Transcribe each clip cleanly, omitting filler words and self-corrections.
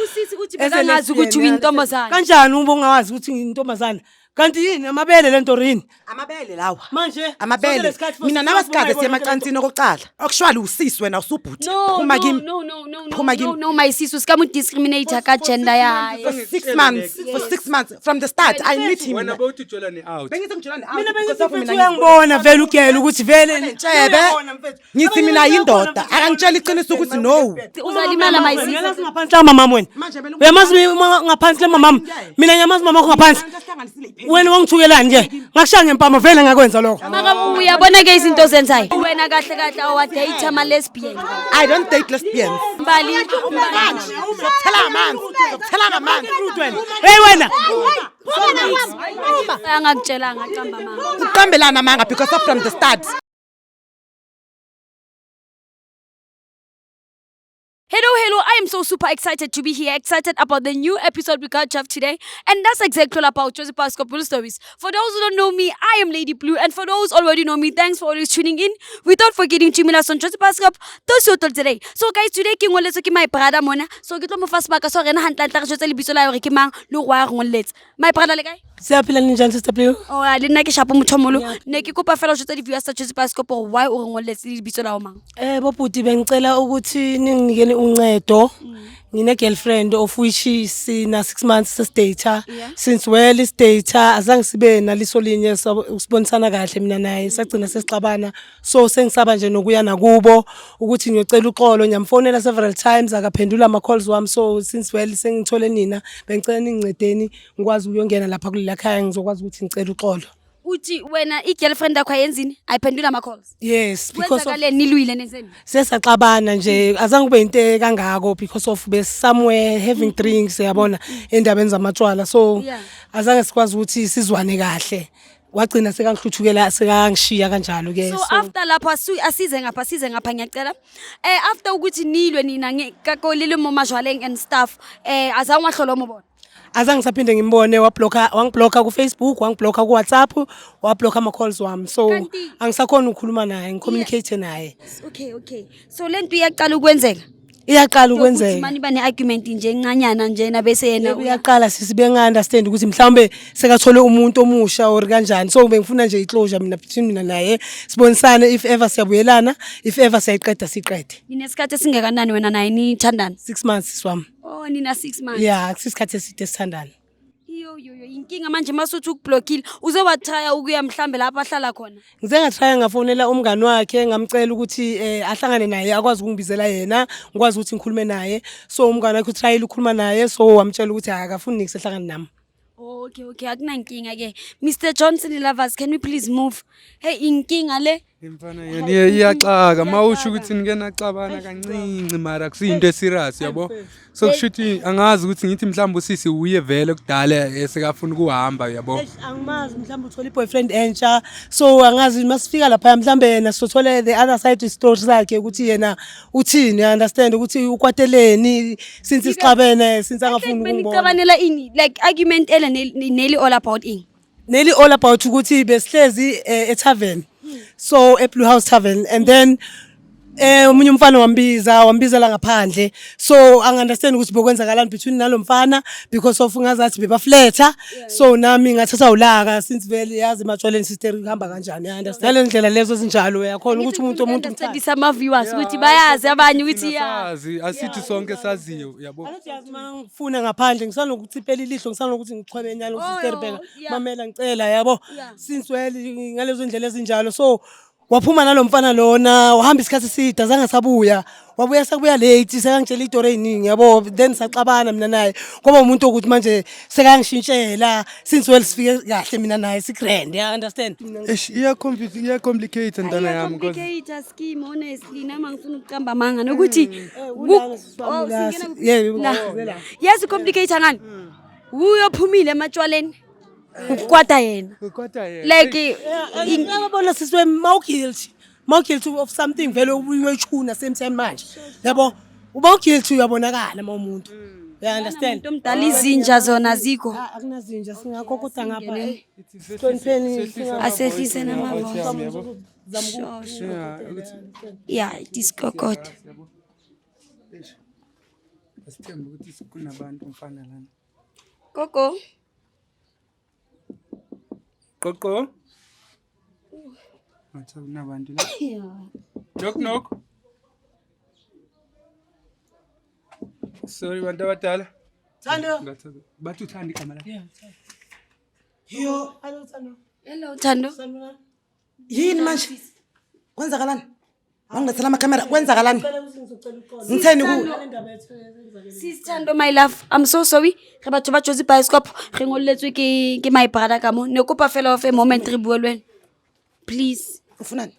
usisi uthi bekangazi ukuthi uyintombazana. Kanjani ungawazi ukuthi ngiyintombazana? Kanti yini amabele lento rini? Amabele lawa. Manje amabele. Mina nabasikade siyemacansini okuqala. Okushwala usisi wena usubhuti. Phuma kimi. No, my sis usikamu discriminator ka gender yayo. For 6 months from the start I meet him. Wena bawuthi Jolani out. Bengithi ngijolani out. mina bengifethu uyangibona vele ugela ukuthi vele Ntshebe. Ngithi mina yindoda. Akangitshela iqiniso ukuthi no. Uzalimala my sis. Ngiyalazi ngaphansi la mama wena. Uyamazi ngaphansi la mama. Mina ngiyamazi mama ngaphansi. Wena wangithukelani nje? Ngakushaya ngempama vele ngakwenza lokho. Maka uyabona ke izinto zenzayo. Wena kahle awa date ama lesbian. I don't date lesbians. Mbali. Tell man. Hey wena. Angakutshelanga qamba mama. Uqambelana manga because of from the start. Hello, I am so super excited to be here, excited about the new episode we got Jeff today, and that's exactly all about Josie Pascal Blue Stories. For those who don't know me, I am Lady Blue, and for those already know me, thanks for always tuning in. Without forgetting to me on Josie Pascal, those who today. So guys, today King Wole soki my brother mona, so get mo fast baka so rena hantla tla jotse le bitso la hore ke mang le wa ngoletse. My brother le kae? Siyaphila ninjani sister Blue? Oh, le nna ke shapo mothomolo. Ne ke kopa fela jotse di viewers tsa Josie Pascal for why o ngoletse le bitso la o mang. Bobuti bengicela ukuthi ninginikele uncedo. Ngine girlfriend of which is na 6 months data since well is data azange sibe naliso linye usibonisana kahle mina naye sagcina sesixabana so sengisaba nje nokuya nakubo ukuthi ngiyocela uxolo nyamfonela several times akaphendula ama calls wami so since well sengithole nina bengicela ningincedeni ngikwazi ukuyongena lapha kuleli khaya ngizokwazi ukuthi ngicela uxolo. Uthi wena i-girlfriend yakho ayenzini ayiphendula ama calls. Yes, because of nilwile nenzeni. Sesaxabana nje azange kube into kangako because of be somewhere having drinks yabona endabeni zamatshwala so azange sikwazi ukuthi sizwane kahle. Wagcina sekangihluthukela sekangishiya kanjalo ke so after lapho asize ngapha ngiyacela after ukuthi nilwe nina ngekakolile momajwaleng and stuff azange wahlolo mobona. Azange ngisaphinde ngimbone wangiblocker ku Facebook wangiblocker ku WhatsApp wablocker ama calls wami so angisakhona ukukhuluma naye ngicommunicate naye. Okay so lento iyaqala ukwenzeka manje bane argument nje encanyana nje na bese yena uyaqala sisibe understand ukuthi mhlawumbe sekathole umuntu omusha or kanjani so bengifuna nje iclosure mina between mina naye sibonisane if ever siyabuyelana if ever siyayiqeda siqede. Ninesikhathi singekanani wena naye nithandana? 6 months swami. Oh nina 6 months. Yeah kusisikhathi eside sithandana. Yo inkinga manje masuthi ukublockile uzowathaya ukuya mhlambe lapha ahlala khona. Ngize ngathaya ngafonela umngani wakhe ngamcela ukuthi ahlangane naye akwazi ukungibizela yena ngikwazi ukuthi ngikhulume naye so umngani wakhe utrayile ukukhuluma naye so wamtshela ukuthi akafuni nikusehlangana nami. Okay akunankinga ke Mr Johnson lovers can we please move hey inkinga le imfana yena iyaxaka mawusho ukuthi ngena xabana kancinci mara kusiyinto eserious yabo so kushuthi angazi ukuthi ngithi mhlawumbe usisi uye vele kudala esekafuna ukuhamba yabo angimazi mhlawumbe uthola iboyfriend entsha so angazi masifika lapha mhlawumbe yena sothola the other side story zakhe ukuthi yena uthini understand ukuthi ukwateleni since isixabene since angafuni ukungibona ngicabanela ini like argument ele nearly all about in nearly all about ukuthi besihlezi etavern so a Blue House Tavern and then umunye umfana wambiza la ngaphandle so angunderstand ukuthi bokwenzakalani between nalomfana because of ngazathi bebafletha so nami ngathatha ulaka since vele yazi matshwaleni sister ihamba kanjani understand indlela lezo zinjalo uyakhona ukuthi umuntu umthanda ama viewers ukuthi bayazi abanye ukuthi yazi asithi sonke saziyo yabo yazi mangifuna ngaphandle ngisanokuthipela ilihlo ngisanokuthi ngichwebe enyalo sister bheka mamela ngicela yabo since vele ngalezo indlela ezinjalo so waphuma nalomfana lona wahamba isikhathi eside azange sabuya wabuya sekubuya late sekangitshela istory eziningi yabo then saxabana mina naye ngoba umuntu ukuthi manje sekangishintshela since well sifike kahle mina naye sigrand you understand iya complicate ntana yami because complicate scheme honestly nama ngifuna ukuqamba amanga nokuthi yes complicate ngani uyophumile ematshwaleni ukwata yena like ngiyabona siswe guilty of something vele uyechuna same time manje yabo uba guilty uyabonakala umuntu you understand umdala izinja zona zikho akunazinja singakho kodwa ngapha asehlise namavo yeah it is kokot Asithembe ukuthi kunabantu mfana lana. Gogo. Gogo. Ngathi kunabantu la. Knock. Sorry bantu abadala. Thando. Bathi uthanda igama lakho. Yo, Hello Thando. Hello Thando. yini manje? Kwenzakalani? Awungilethela amakhamera, kwenzakalani? Ngitheni ku? Sis Thando my love, I'm so sorry. Re batho ba Jozi Bioscope, re ngolletswe ke my brother ka mo. Ne kopa fela of a moment re bua le wena. Please. Ufunani?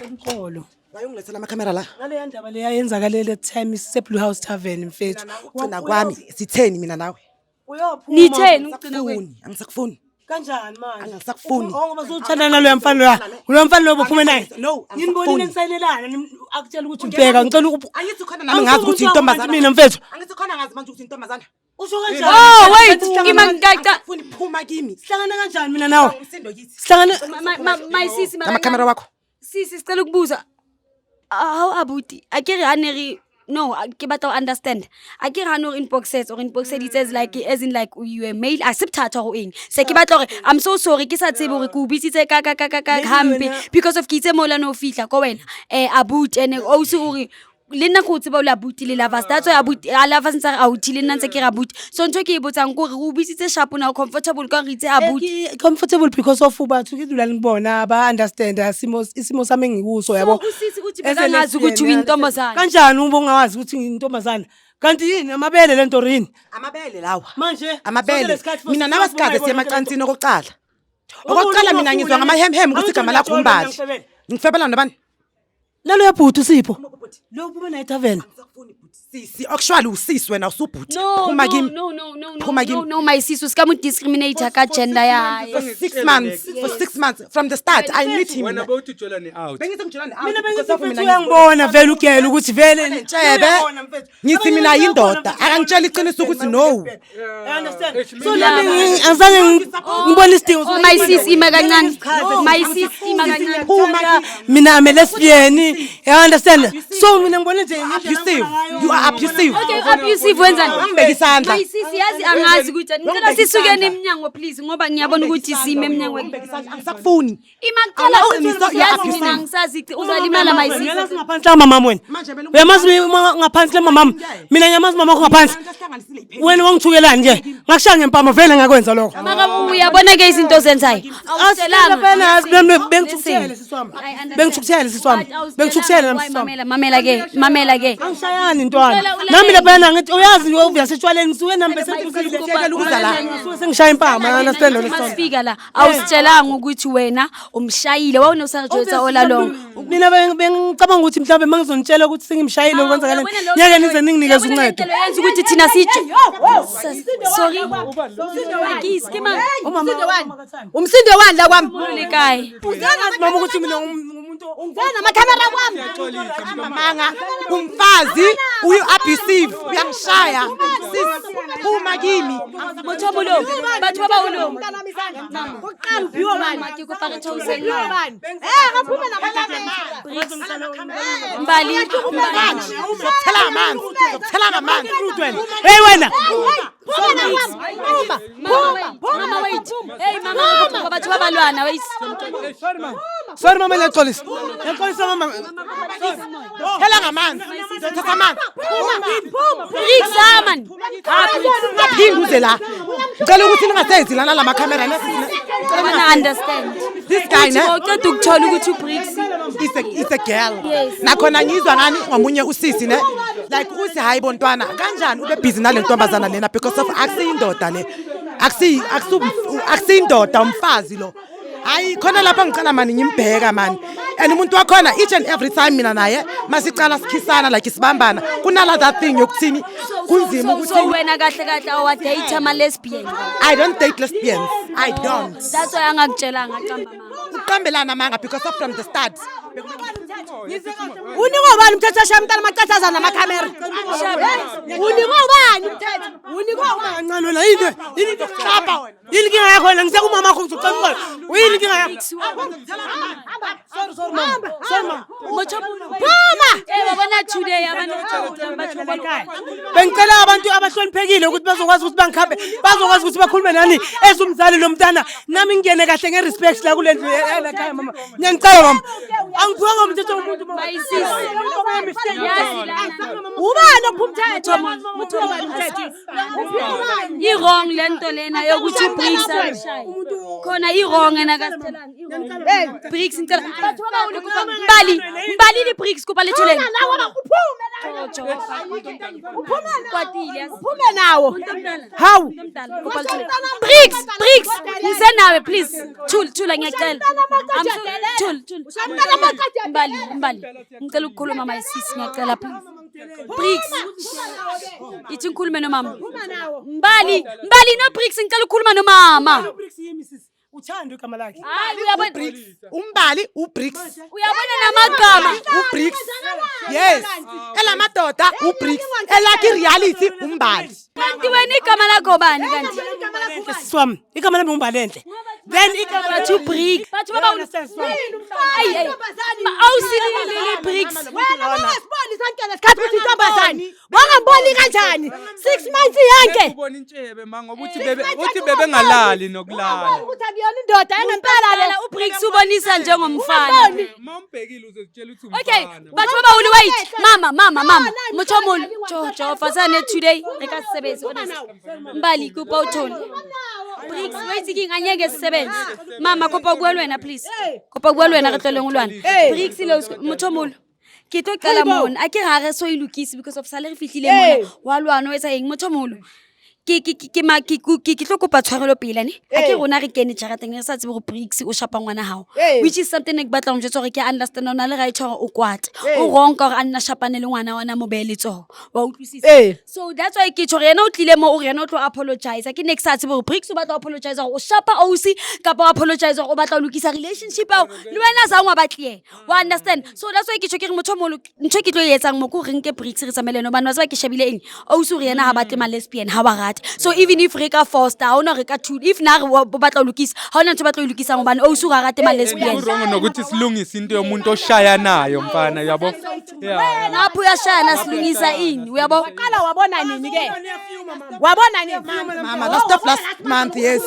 Ngicela Wayungilethela amakhamera la. ngale ndaba le yayenzakalele time ise Blue House Tavern mfethu. Ugcina kwami sitheni mina nawe? Uyophuma. Nitheni ugcina kwenu? Angisakufuni. Kanjani manje? Angisakufuni. Ngoba uzothandana lo mfana lo. Lo mfana lo bophuma naye. No, Nginibonile ngisayinelana akutshela ukuthi ubheka ngicela Angithi khona nami ngazi ukuthi intombazana. mina mfethu. Angithi khona ngazi manje ukuthi intombazana. Usho kanjani? Oh wait, ngimangaka. Ufuni phuma kimi. Sihlangana kanjani mina nawe? Umsindo yithi. Sihlangana My sisi Amakhamera wakho. Sisi sicela ukubuza. How abuti? Akere haneri no, ke batla to understand. Akere hanor inboxes or inboxes it says like as in like you a mail acceptata go eng. Se ke batla gore I'm so sorry ke sa tsebe gore ke ubitsitse ka hampe because of kitse mola no fihla ko wena. Abuti ene o se gore le nna go tseba o la buti le lovers that's why abuti a lovers ntse a uti le nna ntse ke ra buti so ntho ke e botsang gore go ubitsitse sharp na comfortable ka re itse abuti comfortable because of batho ke dula ngibona ba understand isimo sami ngikuso yabo. Usisi uthi bekangazi ukuthi uyintombazana. Kanjani ubongawazi ukuthi ngiyintombazana? Kanti yini amabele lento rini? Amabele lawa. Manje Amabele. Mina nabasikade siyemacansini okuqala. Okokuqala mina ngizwa ngamahemhem ukuthi igama lakho umbali. Ngifebela nabani? Nalo yabhuti Sipho. Lo kuba na Tavern. Sisi, actually usisi wena usubhuti. No, my sis was come discriminate ka gender ya. For 6 months. For 6 months from the start I met him. Wena bawuthi utshelane out. Bengithi ngijolani out. Mina bengifethu uyangibona vele ugela ukuthi vele Ntshebe. Ngithi mina yindoda. Akangitshela iqiniso ukuthi no. I understand. So nami azange ngibona isidingo Oh my sis ima kancane. My sis ima kancane. mina ame lesbian. You understand? So mina ngibona nje Abusive. You are abusive. Okay, abusive wenzani? Ngibeka isandla. My sis yazi angazi ukuthi ngicela sisukene eminyango please ngoba ngiyabona ukuthi sime eminyango. Angisakufuni. Imaqala Yazi mina ngisazi uzalimala my sis. ngiyamazi ngaphansi la mama wena. Uyamazi ngaphansi la mama. Mina ngiyamazi mama ngaphansi. Wena wangithukelani nje? Ngakushaya ngempama vele ngakwenza lokho. Maka uyabona ke izinto zenzayo. Awuselanga bengithukuthele siswami. Bengithukuthele siswami. Bengithukuthele namsiswami. Mamela ke. Angishayani ntwana. Nami lapha ngithi uyazi uyasitshwaleni ngisuke nami bese Hlekela ukuza la. ngisuke sengishaya impama understand lo lesona. Masifika la awusitshelanga ukuthi wena umshayile wawunosarjwetsa olalonga. Mina bengicabanga ukuthi mhlawumbe mangizonitshela ukuthi sengimshayile ukwenzakaleni. Ngeke nize ninginikeze uncedo. Yenza ukuthi thina sitshe. Sorry. Akisi man. Umsindo wani la kwami? Ulikai. Uyazi mama ukuthi mina umuntu Ngena amakhamera kwami. Mamanga umfazi uyu abusive uyangishaya. Sis phuma kimi. Mothobulo. Batho ba baulo. Uqala uphiwa manje ngikupaka thousand. Ngaphume nabalame. Mbali. Thela amanzi. Thela amanzi. hey wena Mama wait. Hey mama batho ba balwana wait. sorry mama leqolisa mama Thela ngamanzi. Thatha amanzi. Examen. Ngaphinda uze la. Ngicela ukuthi ningasenzi lana la makhamera I understand. This guy ne Uqeda ukuthola ukuthi uBricks is a girl. Nakhona ngizwa ngani ngomunye usisi ne like uthi hayi bontwana kanjani ube busy nalentombazana lena because of akusiyindoda le. Akusiyindoda umfazi lo. Hayi khona lapha ngicala mani ngimbheka mani. And umuntu wakhona each and every time mina naye masicala sikhisana like isibambana kunala that thing yokuthini kunzima so ukuthi wena kahle awa date ama lesbian. I don't date lesbians. I don't. That's why angakutshelanga qamba mama. Uqambelana manga because of from the start. Uningobani mthetho shamntana macathaza namakhamera? Uningobani mthetho? Uningobani kancane wena yini Chapa wena. Yini inkinga yakho wena ngise kumama wakho ngizocela uxolo. Uyini inkinga yakho? Sorry mama. Phuma! Wabona today abantu Bengicela abantu abahloniphekile ukuthi bazokwazi ukuthi bangikhabe, bazokwazi ukuthi bakhulume nani ezumzali nomntana. Nami ngene kahle ngerespect la kule ndlu ekhaya mama. Ngiyanicela mama. Angiphiwa ngomthetho womuntu mama. ubani ophumthetho i-wrong lento lena yokuthi uBricks khona i-wrong ena kasithelanga Bricks ngicela bathu babawuli mbali iBricks kuba letheleni uphume nawo hawu Bricks ngisenawe please thula ngiyacela mbali ngicela ukukhuluma mayisisi ngiyacela please Bricks ithi ngikhulume nomama mbali no Bricks ngicela ukukhuluma nomama uthanda igama lakhe hayi uyabona Umbali uBricks. uyabona namagama uBricks. Yes. Elamadoda uBricks. Elakhi reality umbali. kanti wena igama lakho bani kanti siswami igama lami umbalenhle then igama bathi uBricks bathi baba ayi awusilile Bricks wena ungasiboni sonke lesikhathi ukuthi intombazane wangamboni kanjani 6 months yonke ubona intshebe manga ukuthi bebe ngalali nokulala ukuthi akuyona indoda engempela le uBricks ubonisa njengomfana mawumbhekile uzotshela ukuthi okay bathi baba uli wait mama muthomolo jojo fasane today ekasisebenzi honest mbali kupa uthoni Bricks wait king anyeke sisebenzi mama kopa kuwela wena please kopa kuwela wena ka tloleng ulwana Bricks lo muthomolo ke tlo qala mona a ke gare so ilukisi because of salary fihlile mona wa lwana wetsa eng muthomolo ke tlo kopa tshwarelo pele ne a ke rona re kene jarateng re sa tsebe go Bricks o shapa ngwana hao which is something ek batla go jetsa gore ke understand ona le right gore o kwata o ronka gore a nna shapane le ngwana wana mo beeletso wa utlwisisa so that's why ke tshore yena o tlile mo o rena o tlo apologize ke next sa tsebe go Bricks o batla apologize gore o shapa ausi kapa o apologize gore o batla o lokisa relationship ao le wena sa ngwa batlie wa understand so that's why ke tshore ke re mothomolo ntse ke tlo yetsang mo go reng ke Bricks re tsameleno bana ba ke shebile eng ausi re yena ha batle ma lesbian ha ba so even if re ka foster ha ona re ka two if na re batla ulukisa ha ona ntse batla ulukisa ngobani o usuka rate ma lesbian wrong nokuthi silungise into yomuntu oshaya nayo mfana yabo yeah napho uyashaya nasilungisa ini uyabo qala wabona nini ke wabona nini Mama that's the last month yes.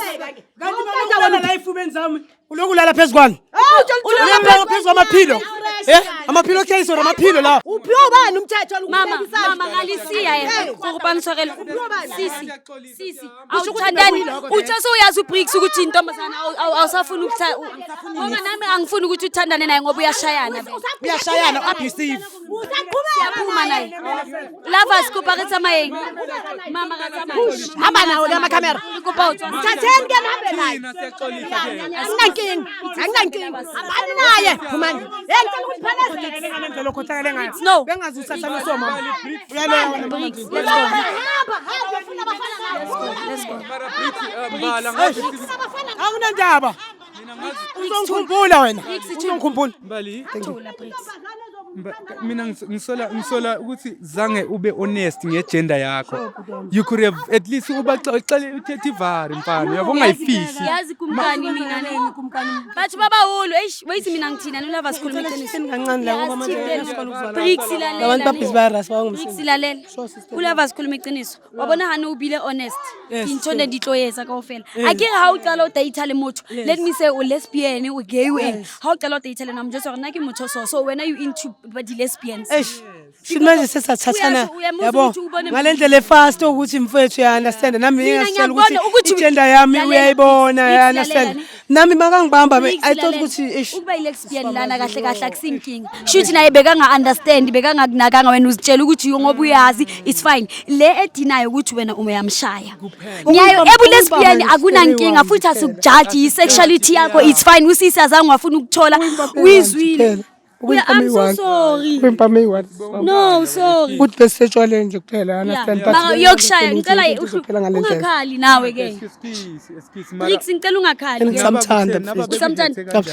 kanti mama wena la ifubeni zami ulokulala phezukwane ulala phezulu amaphilo amaphilo case or amaphilo la uphiwa ubani umthetho mama ngalisiya yena ngokupanisokela sisi awuthandani uthe so uyazi uBricks ukuthi intombazana awusafuna ukuthatha ngoba nami angifuni ukuthi uthandane naye ngoba Uyashayana abusive. siyaphuma naye lava sikupa ke tsamayeng mama ka tsamaya hamba nawo le amakhamera ikupa utsa thatheni ke nabe naye anginankinga abani naye phumani ngicela ukuthi phanazele ngendlela okhothalele ngayo no bengazi usasana so mama Bricks let's go mbala ngathi akunandaba uzongikhumbula wena uzongikhumbula mbali thula Bricks mina ngisola ukuthi zange ube honest ngegender yakho you could have at least ubaxele uthethe ivari mfana uyabo ungayifihli yazi kumkani mina neni kumkani bathi baba hulu wayithi mina ngithina nolava sikhuluma eqiniso kancane la ngoba manje yasikona ukuvala Bricks lalela abantu babhizi virus Bricks lalela ulava sikhuluma eqiniso wabona hana ubile honest intshonde nditloyeza kaofela akere ha o qala o date le motho let me say o lesbian o gay we ha o qala o date le nami just rena ke motho so when are you into the lesbians Shimanje sesathathana yabo ngalendlela efast ukuthi mfethu ya understand nami ngiyasitshela ukuthi igender yami uyayibona ya understand nami makangibamba I thought ukuthi ukuba lesbian lana kahle akusinkinga shuthi naye bekanga understand bekangakunakanga wena uzitshela ukuthi ngoba uyazi it's fine le edinayo ukuthi wena uyamshaya ngiyayo ebu lesbian akunankinga futhi asikujaji sexuality yakho it's fine usisi azange wafuna ukuthola uyizwile I'm so sorry. Kwimpama eyi-1. No, sorry. Uthi besisetshwaleni nje kuphela, understand? But Mara yokushaya ngicela uzophela ngale ndlela. ungakhali nawe ke. Bricks ngicela ungakhali ke. Ngisamthanda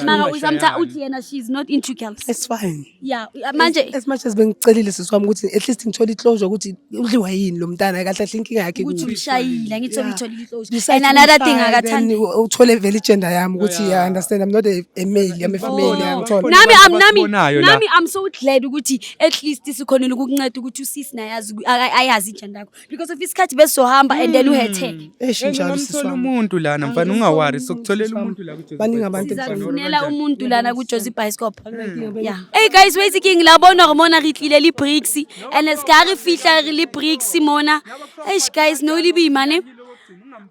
Mara usamthanda uthi yena she's not into girls. It's fine. Yeah, manje As much as bengicelile sisiwami ukuthi at least ngithole iclosure ukuthi udliwa yini lo mntana kahle kahle inkinga yakhe ukuthi kuyo. umshayile ngithi ngitholile iclosure. Besides And another thing umshaya, akathandi. then uthole vele gender yami ukuthi yeah, understand I'm not a male, I'm a female, ngithola. Nami I'm so glad ukuthi at least sikhonile ukukunceda ukuthi usisi nayazi ayazi igender yakho because of isikhathi besohamba and then uhethe. Eshinjalo Ngamthola sisiwami. umuntu lana mfana ungawari sokutholela umuntu la Baningi abantu Sizakufunela umuntu lana ku Josie Bioscope. Yeah. Hey guys, wait king la bona mona re tlile le bricks and ska re fihla re le bricks mona. Hey guys, no libi mane.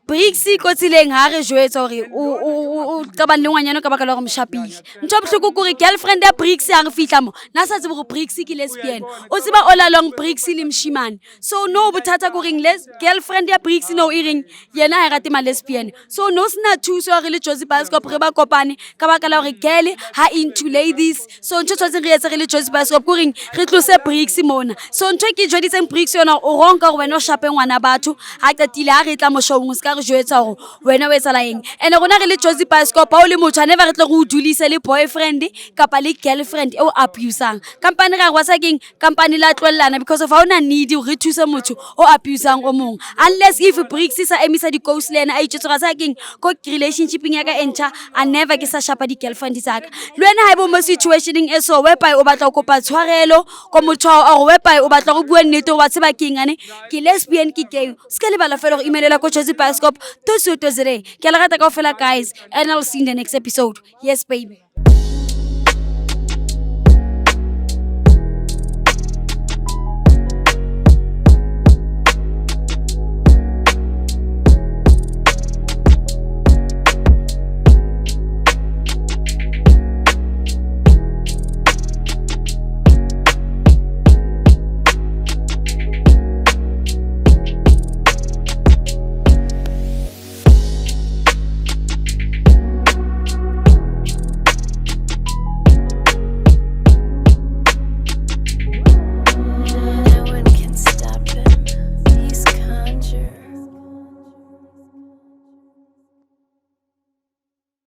Bricks kotsileng ha re jwetsa hore o qabane le ngwanyana ka baka la go mshapile. Ntho bohloko gore girlfriend ya Bricks ha re fihla mo. Na sa tsebe go Bricks ke lesbian. O tseba all along Bricks le mshimane. So no bothata go ring les girlfriend ya Bricks no earing yena ha rate ma lesbian. So no sna thuso re le Josie Bioscope re ba kopane ka baka la gore girl ha into ladies. So ntho tsotse re etse re le Josie Bioscope go ring re tlose Bricks mona. So ntho ke joditseng Bricks yona o ronka go wena o shape ngwana batho ha qetile ha re tla mo showng ska re jwetsa go wena we tsala eng ene rona re le Josie Bioscope ha o le motho never re tle go dulisa le boyfriend kapa le girlfriend e o abusang company ga gwasa keng company la tlwellana because of how na need re thusa motho o abusang o mong unless if Bricks sa emisa di ghost lena a itsetsa ga sa keng ko relationshiping ya ka encha a never ke sa shapa di girlfriend tsaka lwena ha ibo mo situationing e so wepa o batla go kopa tshwarelo ko motho o wepa o batla go bua nnete o ba tseba keng ane ke lesbian ke gay ska le bala fela go imelela ko Josie Bioscope to so to zere ke la gata ka fela guys and I'll see you in the next episode. Yes baby.